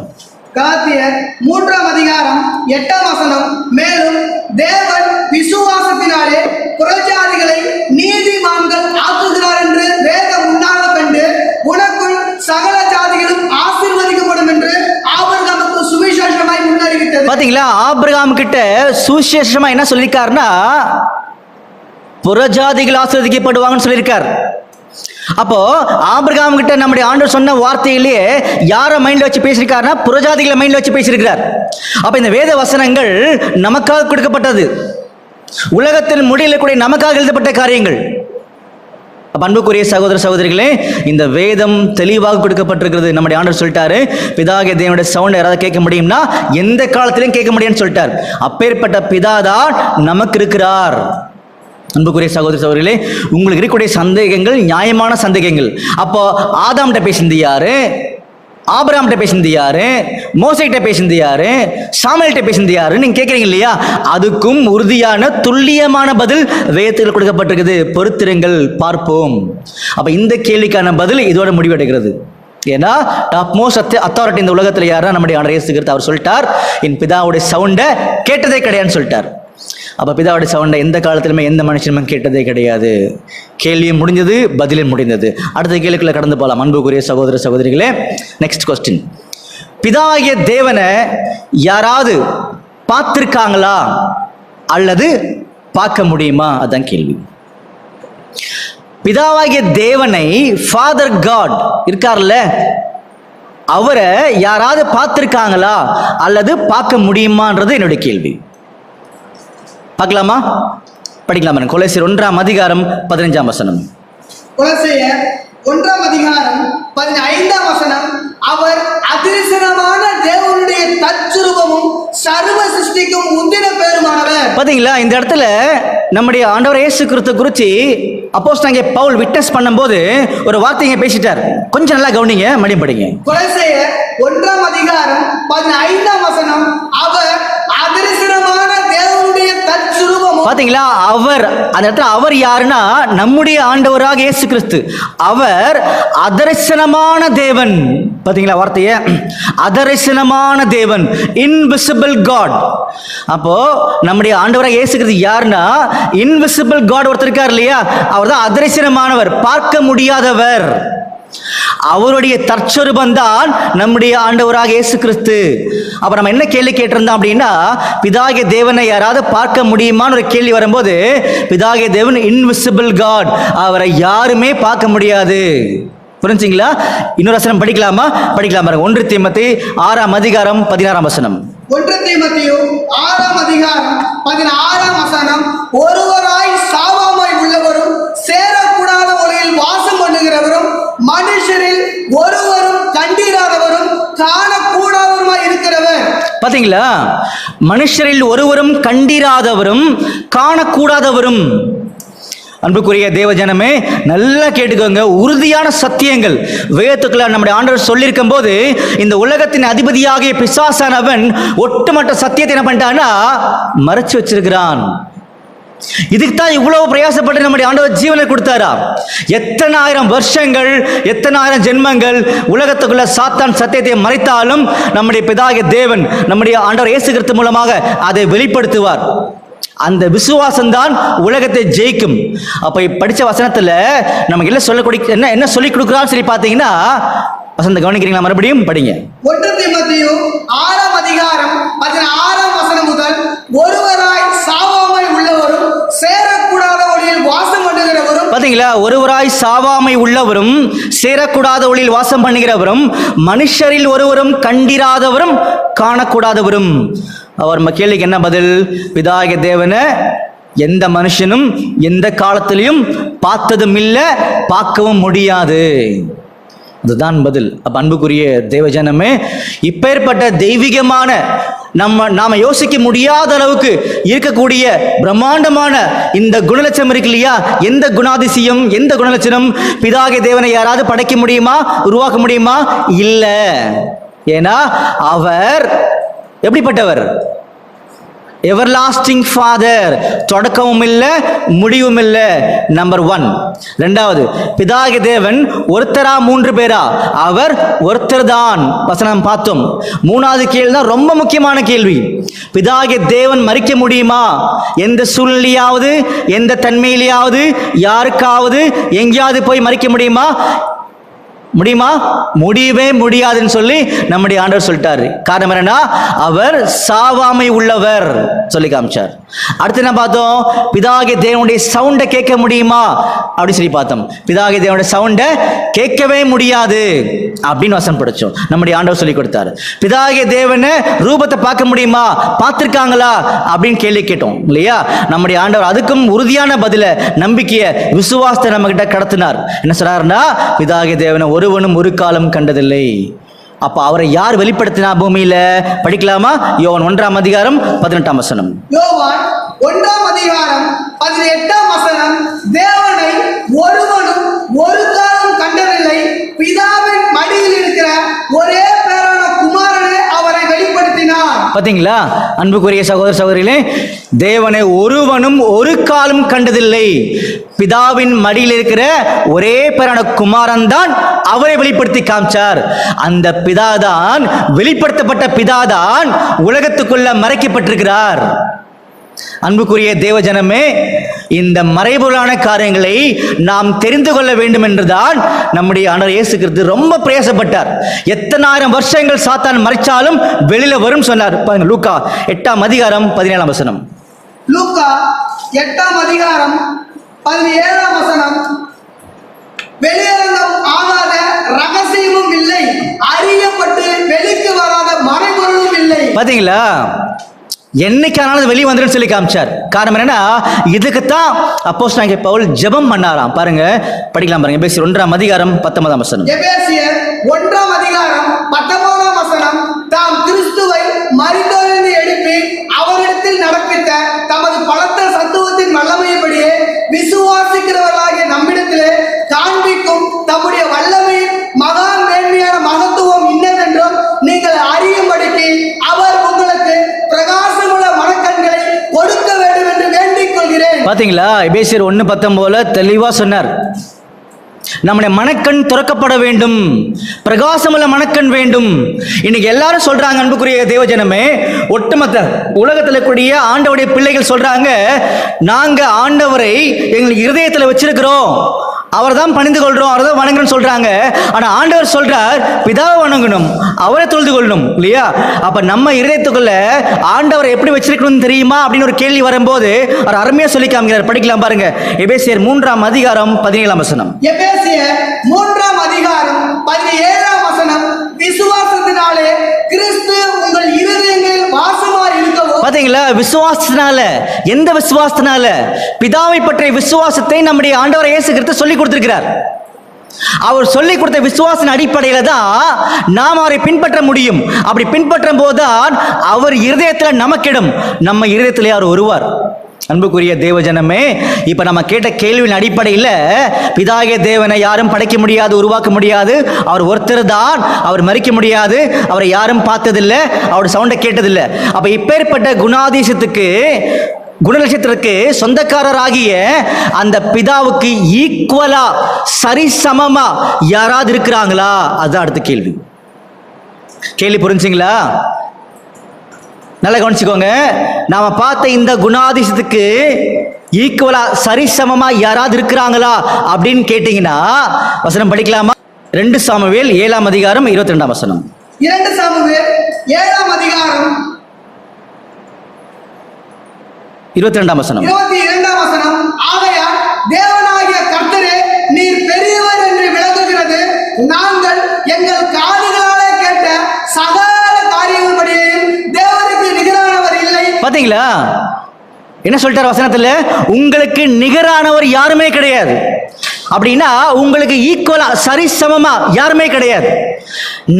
[SPEAKER 2] கலாத்தியர் 3ஆம் அதிகாரம் 8ஆம் வசனம். மேலும் தேவன் விசுவாசத்தினாலே புறஜாதிகளை நீதிமான்கள் ஆக்குகிறார் என்று வேதம் உண்டாக கண்டு உனக்குள் சகல ஜாதிகளும் ஆசீர்வதிக்கப்படும் என்று ஆபிரகாமுக்கு சுவிசேஷமாய் முன்னறிவித்தது. பாத்தீங்களா? ஆபிரகாம் கிட்ட சுவிசேஷமா என்ன சொல்லிருக்காருன்னா, புறஜாதிகள் ஆசீர்வதிக்கப்படுவாங்கன்னு சொல்லியிருக்கார். அப்போ ஆபிரகாம் கிட்ட நம்முடைய ஆண்டவர் சொன்ன வார்த்தையிலேயே யாரை மைண்ட்ல வச்சு பேசியிருக்காருன்னா, புறஜாதிகளை மைண்ட்ல வச்சு பேசியிருக்கிறார். அப்ப இந்த வேத வசனங்கள் நமக்காக கொடுக்கப்பட்டது, உலகத்தின் முடியல கூட நமக்காக எழுதப்பட்ட காரியங்கள். அன்புக்குரிய சகோதர சகோதரிகளே, இந்த வேதம் தெளிவாக கொடுக்கப்பட்டிருக்கிறது. நம்முடைய ஆண்டவர் சொல்லிட்டாரு, பிதாகிய தேவனுடைய சவுண்ட் யாராவது கேட்க முடியும்னா எந்த காலத்திலையும் கேட்க முடியும்னு சொல்லிட்டார். அப்பேற்பட்ட பிதாதான் நமக்கு இருக்கிறார். அன்புக்குரிய சகோதர சகோதரிகளே, உங்களுக்கு இருக்கக்கூடிய சந்தேகங்கள் நியாயமான சந்தேகங்கள். அப்போ ஆதாம்கிட்ட பேசினது யாரு? ஆபிரகாம்கிட்ட பேசினது யாரு? மோசேகிட்ட பேசினது யாரு? சாமுவேல்கிட்ட பேசினது யாரு? நீங்க கேட்குறீங்க இல்லையா? அதுக்கும் உறுதியான துல்லியமான பதில் வேதத்தில் கொடுக்கப்பட்டிருக்குது. பொறுத்திருங்கள், பார்ப்போம். அப்ப இந்த கேள்விக்கான பதில் இதோட முடிவடைகிறது. ஏன்னா டாப் மோஸ்ட் அத்தாரிட்டி இந்த உலகத்தில் யாரா? நம்முடைய ஆண்டவர் இயேசு கிறிஸ்து. அவர் சொல்லிட்டார், என் பிதாவுடைய சவுண்டை கேட்டதே கிடையாதுன்னு சொல்லிட்டார். அப்ப பிதாவுடைய சவுண்டை எந்த காலத்திலுமே எந்த மனுஷனும் கேட்டதே கிடையாது. கேள்வியும் முடிஞ்சது, பதிலும் முடிந்தது. அடுத்த கேள்விக்குள்ள கடந்து போகலாம். அன்புக்குரிய சகோதர சகோதரிகளே, நெக்ஸ்ட் கொஸ்டின், பிதாகிய தேவனை யாராவது பார்த்திருக்காங்களா அல்லது பார்க்க முடியுமா? அதான் கேள்வி. பிதாவாகிய தேவனை, ஃபாதர் காட் இருக்கார்ல, அவரை யாராவது பார்த்திருக்காங்களா அல்லது பார்க்க முடியுமான்றது என்னுடைய கேள்வி. பார்க்கலாமா? படிக்கலாமா? கொலோசியர் 1ஆம் அதிகாரம் 15ஆம் வசனம். கொலோசியர் 1ஆம் அதிகாரம் 15ஆம் வசனம். அவர் அதிர்சனமான தேவனுடைய தற்சுரூபமும் சர்வ சிருஷ்டிக்கும் முந்தின பேருமானவர்.
[SPEAKER 1] பாத்தீங்களா, இந்த இடத்துல நம்முடைய ஆண்டவர் இயேசு கிறிஸ்து குறித்து அப்போஸ்தலனாகிய பவுல் விட்னஸ் பண்ணும்போது ஒரு வார்த்தையை பேசிட்டார். கொஞ்சம் நல்லா கவனிங்க, மறுபடியும் படிங்க.
[SPEAKER 2] கொலோசையர் 1:15 அவர் அதிர்சனமான தேவனுடைய தற்சுரூபமும்.
[SPEAKER 1] பாத்தீங்களா, அவர் அந்த இடத்துல அவர் யாருன்னா நம்முடைய ஆண்டவராக இயேசு கிறிஸ்து. அவர் அதரிசனமான தேவன். பாத்தீங்களா வார்த்தைய, அதரிசனமான தேவன், இன்விசிபிள் காட். அப்போ நம்முடைய ஆண்டவராக இயேசு கிறிஸ்து யாருன்னா இன்விசிபிள் காட் ஒருத்தர் இருக்கார் இல்லையா, அவர் தான் அதரிசனமானவர், பார்க்க முடியாதவர். அவருடைய தற்சொரூபம் தான் நம்முடைய ஆண்டவராக இயேசு கிறிஸ்து. அப்ப நம்ம என்ன கேள்வி கேட்டிருந்தோம் அப்படின்னா, பிதாகிய தேவனை யாராவது பார்க்க முடியுமான்னு ஒரு கேள்வி வரும்போது, பிதாகிய தேவன் இன்விசிபிள் காட், அவரை யாருமே பார்க்க முடியாது. புரிஞ்சுங்களா? இன்னொரு வசனம் படிக்கலாமா? படிக்கலாம் பாருங்க. 1 தீமோத்தேயு 6:16.
[SPEAKER 2] 1 தீமோத்தேயு 6:16 ஒருவராய் சாவாமை உள்ளவரும் சேரக்கூடாத ஒளியில் வாசம் பண்ணுகிறவரும் மனுஷரில் ஒருவரும் கண்டிராதவரும் காணக்கூடாதவருமாய் இருக்கிறவர்.
[SPEAKER 1] பாத்தீங்களா, மனுஷரில் ஒருவரும் கண்டிராதவரும் காணக்கூடாதவரும். அன்புக்குரிய தேவஜனமே, நல்லா கேட்டுக்கோங்க. உறுதியான சத்தியங்கள் வேதத்துக்குள்ள நம்முடைய ஆண்டவர் சொல்லியிருக்கும் போது, இந்த உலகத்தின் அதிபதியாகிய பிசாசானவன் ஒட்டுமொத்த சத்தியத்தை என்ன பண்ணிட்டான்னா மறைச்சு வச்சிருக்கிறான். இதுக்கு தான் இவ்வளவு பிரயாசப்பட்டு நம்முடைய ஆண்டவர் ஜீவனை கொடுத்தாரா? எத்தனை ஆயிரம் வருஷங்கள், எத்தனை ஆயிரம் ஜென்மங்கள் உலகத்துக்குள்ள சாத்தான் சத்தியத்தை மறைத்தாலும் நம்முடைய பிதாகிய தேவன் நம்முடைய ஆண்டவர் இயேசு கிறிஸ்து மூலமாக அதை வெளிப்படுத்துவார். அந்த விசுவாசம் தான் உலகத்தை ஜெயிக்கும். அப்ப படிச்ச வசனத்துல நமக்கு என்ன சொல்லி கொடுக்குறான்னு சொல்லி பாத்தீங்கன்னா, வசந்த கவனிக்கிறீங்களா? மறுபடியும் படிங்க.
[SPEAKER 2] 1 தீமோத்தேயு 6:16 முதல் ஒருவராய் சாவாமை உள்ளவரும் சேரக்கூடாத ஒளியில் வாசம் பண்ணுகிறவரும்.
[SPEAKER 1] பாத்தீங்களா, ஒருவராய் சாவாமை உள்ளவரும் சேரக்கூடாத ஒளியில் வாசம் பண்ணுகிறவரும் மனுஷரில் ஒருவரும் கண்டிராதவரும் காணக்கூடாதவரும். அவர் நம்ம கேள்விக்கு என்ன பதில்? பிதாகிய தேவனை எந்த மனுஷனும் எந்த காலத்திலையும் பார்த்ததும் இல்லை, பார்க்கவும் முடியாது. அதுதான் பதில். அப்ப அன்புக்குரிய தேவஜனமே, இப்பேற்பட்ட தெய்வீகமான நாம யோசிக்க முடியாத அளவுக்கு இருக்கக்கூடிய பிரம்மாண்டமான இந்த குணலட்சணம் இருக்கு இல்லையா, எந்த குணாதிசயம், எந்த குணலட்சணம் பிதாகிய தேவனை யாராவது படைக்க முடியுமா, உருவாக்க முடியுமா? இல்ல. ஏன்னா அவர் எப்படிப்பட்டவர்? எவர்லாஸ்டிங் ஃபாதர், தொடக்கமும் இல்லை முடிவும் இல்லை. நம்பர் 1. ரெண்டாவது, பிதாகிய தேவன் ஒருத்தரா 3 பேரா? அவர் ஒருத்தர் தான். வசனம் பார்த்தோம். 3வது கேள்வி தான் ரொம்ப முக்கியமான கேள்வி. பிதாகிய தேவன் மறிக்க முடியுமா? எந்த சூழ்நிலையாவது, எந்த தன்மையிலேயாவது, யாருக்காவது எங்கேயாவது போய் மறிக்க முடியுமா? முடியவே முடியாதுன்னு சொல்லி நம்முடைய ஆண்டவர் சொல்லிட்டாரு. காரணம் என்னன்னா, அவர் சாவாமை உள்ளவர் சொல்லி காமிச்சார். அடுத்து என்ன பார்த்தோம்? பிதாகிய தேவனுடைய சவுண்டை கேட்க முடியுமா அப்படின்னு சொல்லி பார்த்தோம். பிதாகிய தேவனுடைய சவுண்டை கேட்கவே முடியாது அப்படின்னு வசனம் படிச்சோம். நம்முடைய ஆண்டவர் சொல்லி கொடுத்தாரு. பிதாகிய தேவனை ரூபத்தை பார்க்க முடியுமா, பார்த்திருக்காங்களா அப்படின்னு கேள்வி கேட்டோம் இல்லையா? நம்முடைய ஆண்டவர் அதுக்கும் உறுதியான பதில, நம்பிக்கைய, விசுவாசத்தை நம்ம கிட்ட கடத்தினார். என்ன சொல்றாருன்னா, பிதாகிய தேவனை ஒருவனும் ஒரு காலம் கண்டதில்லை. அப்ப அவரை யார் வெளிப்படுத்தினா பூமியில? படிக்கலாமா? யோவான் 1:18.
[SPEAKER 2] யோவான் 1:18 தேவனை ஒருவனும் ஒரு காலம் கண்டதில்லை, பிதாவின் மடியில் இருக்கிற ஒரே பேரான குமாரனே அவரை வெளிப்படுத்தினார்.
[SPEAKER 1] பாத்தீங்களா அன்புக்குரிய சகோதர சகோதரிகளே, தேவனை ஒருவனும் ஒரு காலம் கண்டதில்லை, பிதாவின் மடியில் இருக்கிற ஒரே பேரான குமாரன் தான் அவரை வெளிப்படுத்தி காமிச்சார். அந்த பிதாதான், வெளிப்படுத்தப்பட்ட பிதாதான் உலகத்துக்குள்ள மறைக்கப்பட்டிருக்கிறார். அன்புக்குரிய தேவஜனமே, இந்த மறைபொருளான காரியங்களை நாம் தெரிந்து கொள்ள வேண்டும் என்றுதான் நம்முடைய ஆண்டவர் இயேசு கிறிஸ்து ரொம்ப பிரயாசப்பட்டார். எத்தனை ஆயிரம் வருஷங்கள் சாத்தான் மறைச்சாலும் வெளியில வரும் சொன்னார். பாருங்க, லூக்கா 8:17.
[SPEAKER 2] லூக்கா 8:17 வெளியரங்கம் ஆகாத ரகசியமும் இல்லை, அறியப்பட்டு வெளிக்கு வராத மறைபொருளும் இல்லை.
[SPEAKER 1] பாத்தீங்களா, என்னைக்கானாலும் அது வெளியே வந்துடும் சொல்லி காமிச்சார். காரணம் என்னன்னா, இதுக்குத்தான் அப்போஸ்தலனாகிய பவுல் ஜெபம் பண்ணாராம். பாருங்க, படிக்கலாம் பாருங்க. எபேசியர் 1:19.
[SPEAKER 2] எபேசியர் 1:19 தாம் கிறிஸ்துவை மரித்தோரிலிருந்து எழுப்பி அவரிடத்தில் நடப்பித்த தமது பலத்த சத்துவத்தின் வல்லமையின்படியே விசுவாசிக்கிறவர்களாகிய நம்மிடத்திலே காண்பிக்கும் தம்முடைய வல்லமையின் மகா மேன்மையான மகத்துவம் இன்னதென்றும் நீங்கள் அறியும்படிக்கு அவர் உங்களுக்கு பிரகாசமுள்ள மனக்கண்களை கொடுக்க வேண்டும் என்று வேண்டிக் கொள்கிறேன்.
[SPEAKER 1] பாத்தீங்களா, எபேசியர் 1:19 தெளிவா சொன்னார். நம்முடைய மனக்கண் திறக்கப்பட வேண்டும், பிரகாசமுள்ள மனக்கண் வேண்டும். இன்னைக்கு எல்லாரும் சொல்றாங்க, அன்புக்குரிய தேவஜனமே, ஒட்டுமொத்த உலகத்தில் கூடிய ஆண்டவருடைய பிள்ளைகள் சொல்றாங்க, நாங்க ஆண்டவரை எங்கள் இருதயத்தில் வச்சிருக்கிறோம், அவர் தான் பணிந்து கொள்றோம், அவர் தான் வணங்கணும் சொல்றாங்க. ஆனா ஆண்டவர் சொல்றார், பிதாவை வணங்கணும், அவரை தொழுது கொள்ளணும் இல்லையா? அப்ப நம்ம இருதயத்துக்குள்ள ஆண்டவரை எப்படி வச்சிருக்கணும் தெரியுமா அப்படின்னு ஒரு கேள்வி வரும்போது அவர் அருமையா சொல்லி காமிக்கிறார். படிக்கலாம் பாருங்க, எபேசியர் 3:17.
[SPEAKER 2] எபேசியர் 3:17 விசுவாசத்தினாலே கிறிஸ்து உங்கள் இருதயங்களில் வாசமாய் இருக்கவும்.
[SPEAKER 1] பாத்தீங்களா, விசுவாசத்தினால. எந்த விசுவாசத்தினால? பிதாவை பற்றிய விசுவாசத்தை நம்முடைய ஆண்டவர் இயேசு கிறிஸ்து சொல்லி கொடுத்திருக்கிறார். அவர் சொல்லிக் கொடுத்த விசுவாசின் அடிப்படையில தான் நாம் அவரை பின்பற்ற முடியும். அப்படி பின்பற்றும் போதுதான் அவர் இருதயத்தில் நமக்கிடும், நம்ம இருதயத்திலே அவர் வருவார். அன்புக்குரிய தேவஜனமே, இப்ப நம்ம கேட்ட கேள்வியின் அடிப்படையில் பிதாகிய தேவனை யாரும் படைக்க முடியாது, உருவாக்க முடியாது. அவர் ஒருத்தர் தான், அவர் மறிக்க முடியாது, அவரை யாரும் பார்த்ததில்லை, அவருடைய சவுண்டை கேட்டதில்லை. அப்ப இப்பேற்பட்ட குணலட்சத்திற்கு சொந்தக்காரராகிய அந்த பிதாவுக்கு ஈக்குவலா, சரிசமமா யாராவது இருக்கிறாங்களா? அதுதான் அடுத்த கேள்வி. கேள்வி புரிஞ்சுங்களா? நல்லா கவனிச்சுக்கோங்க. நாம பார்த்த இந்த குணாதிசயத்துக்கு ஈக்குவலா, சரிசமமா யாராவது இருக்கிறாங்களா அப்படின்னு கேட்டீங்கன்னா வசனம் படிக்கலாமா? 2 சாமுவேல் 7:22. 2
[SPEAKER 2] சாமுவேல் 7:22. 22 ஆகையால் தேவனாகிய கர்த்தரே நீர் பெரியவர் என்று விளங்குகிறது, நாங்கள் எங்கள் காதுகளாலே கேட்ட சகல காரியங்களின்படியேயும் தேவனுக்கு நிகரானவர் இல்லை.
[SPEAKER 1] பாத்தீங்களா என்ன சொல்லிட்டார் வசனத்துல? உங்களுக்கு நிகரானவர் யாருமே கிடையாது. அப்படின்னா உங்களுக்கு ஈக்குவலா, சரிசமமா யாருமே கிடையாது.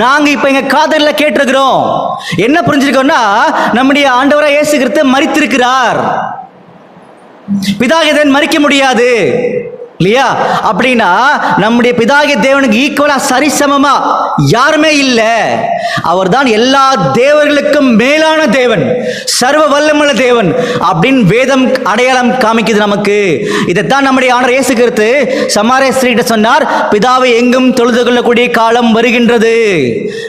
[SPEAKER 1] நாங்க இப்ப எங்க காதல்ல கேட்டிருக்கிறோம். என்ன புரிஞ்சிருக்கோம்னா, நம்முடைய ஆண்டவராய் இயேசு கிறிஸ்து மரித்திருக்கிறார். பிதாகிய தேவன் மரிக்க முடியாது இல்லையா? அப்படின்னா நம்முடைய பிதாகிய தேவனுக்கு ஈக்குவலா, சரிசமமா யாருமே இல்லை. அவர் தான் எல்லா தேவர்களுக்கும் மேலான தேவன், சர்வ வல்லமுள்ள தேவன் அப்படின்னு வேதம் அடையாளம் காமிக்குது நமக்கு. இதைத்தான் நம்முடைய ஆண்டவர் இயேசு கிறிஸ்து சமாரிய ஸ்திரீகிட்ட சொன்னார், பிதாவை எங்கும் தொழுது கொள்ளக்கூடிய காலம் வருகின்றது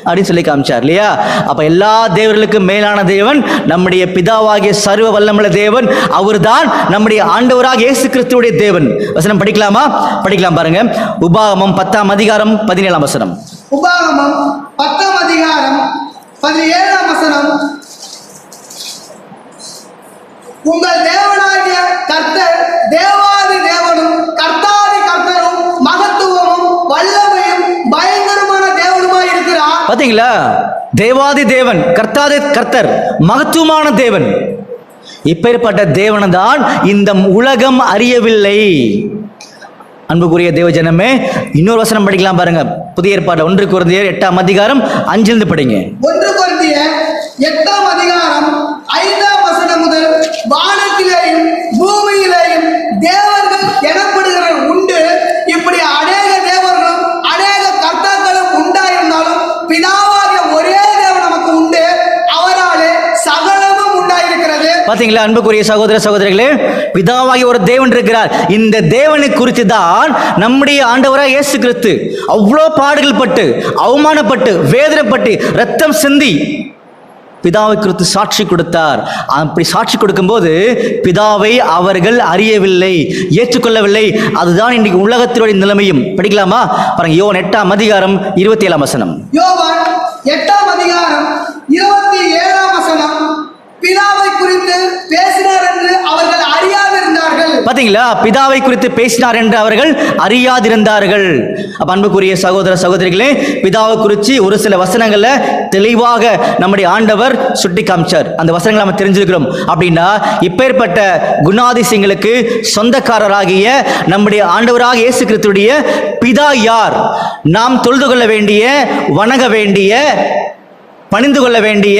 [SPEAKER 1] அப்படின்னு சொல்லி காமிச்சார் இல்லையா? அப்ப எல்லா தேவர்களுக்கும் மேலான தேவன் நம்முடைய பிதாவாகிய சர்வ வல்லமுள்ள தேவன். அவர் தான் நம்முடைய ஆண்டவராக இயேசு கிறிஸ்துவுடைய தேவன். வசனம் படிக்கலாமா? படிக்கலாம் பாருங்க. உபாகமம் 10:17.
[SPEAKER 2] உபாகமம் 10:17. உங்கள் தேவனாகிய கர்த்தர் தேவாதி தேவனும் கர்த்தாதி கர்த்தரும் மகத்துவமும் வல்லமையும் பயங்கரமான தேவனுமாய் இருக்கிறார்.
[SPEAKER 1] பாத்தீங்களா? தேவாதி தேவன், கர்த்தாதி கர்த்தர், மகத்துவமான தேவன். இப்பேற்பட்ட தேவனை தான் இந்த உலகம் அறியவில்லை. அன்புக்குரிய தேவஜனமே, இன்னொரு வசனம் படிக்கலாம் பாருங்க. புதிய ஏற்பாடு 1 கொரிந்தியர் 8:5 படிங்க.
[SPEAKER 2] 1 கொரிந்தியர் 8:5 முதல் வானத்திலேயும் பூமியிலேயும் தேவர்கள் எனப்படுகிற உண்டு, இப்படி அநேக தேவர்களும் அநேக கர்த்தாக்களும் உண்டாயிருந்தாலும் பிதாவாகிய ஒரே தேவன் நமக்கு உண்டு, அவராலே சகலமும் உண்டாயிருக்கிறது.
[SPEAKER 1] பாத்தீங்களா அன்புக்குரிய சகோதர சகோதரிகளே, பிதாவாகி ஒரு தேவன் இருக்கிறார். இந்த தேவனை குறித்து தான் நம்முடைய ஆண்டவராக இயேசு கிறிஸ்து அவ்வளோ பாடுகள் பட்டு, அவமானப்பட்டு, வேதனைப்பட்டு, ரத்தம் சிந்தி பிதாவை குறித்து சாட்சி கொடுத்தார். அப்படி சாட்சி கொடுக்கும்போது பிதாவை அவர்கள் அறியவில்லை, ஏற்றுக்கொள்ளவில்லை. அதுதான் இன்றைக்கு உலகத்தினுடைய நிலைமையும். படிக்கலாமா பாருங்க, யோவான் 8:27.
[SPEAKER 2] யோவான் 8:27. பிதாவை குறித்து பேசினார் என்று அவர்கள் அறியாதிருந்தார்கள்.
[SPEAKER 1] பாத்தீங்களா, பிதாவை குறித்து பேசினார் என்று அவர்கள் அறியாதிருந்தார்கள். அப்ப அன்புக்குரிய சகோதர சகோதரிகளே, பிதாவை குறித்து ஒரு சில வசனங்கள்ல தெளிவாக நம்முடைய ஆண்டவர் சுட்டி காமிச்சார். அந்த வசனங்களை நம்ம தெரிஞ்சிருக்கிறோம். அப்படின்னா இப்பேற்பட்ட குணாதிசயங்களுக்கு சொந்தக்காரராகிய நம்முடைய ஆண்டவராக இயேசு கிறிஸ்துவுடைய பிதா யார், நாம் தொழுது கொள்ள வேண்டிய, வணங்க வேண்டிய, பணிந்து கொள்ள வேண்டிய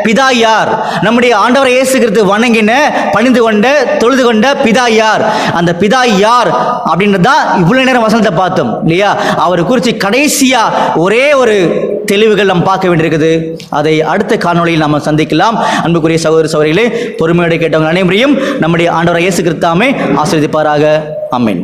[SPEAKER 1] பிதா யார், நம்முடைய ஆண்டவர் இயேசு கிறிஸ்து வணங்கின, பணிந்து கொண்ட, தொழுது கொண்ட பிதா யார், அந்த பிதா யார் அப்படின்றதா இவ்வளவு நேரம் வசனத்தை பார்த்தோம் இல்லையா. அவரை குறித்து கடைசியா ஒரே ஒரு தெளிவுகள் நாம் பார்க்க வேண்டியிருக்குது. அதை அடுத்த காணொளியில் நாம் சந்திக்கலாம். அன்புக்குரிய சகோதர சகோதரிகளே, பொறுமையோடு கேட்டவங்க அனைவரையும் நம்முடைய ஆண்டவர் இயேசு கிறிஸ்து தாமே ஆசீர்வதிப்பாராக. ஆமென்.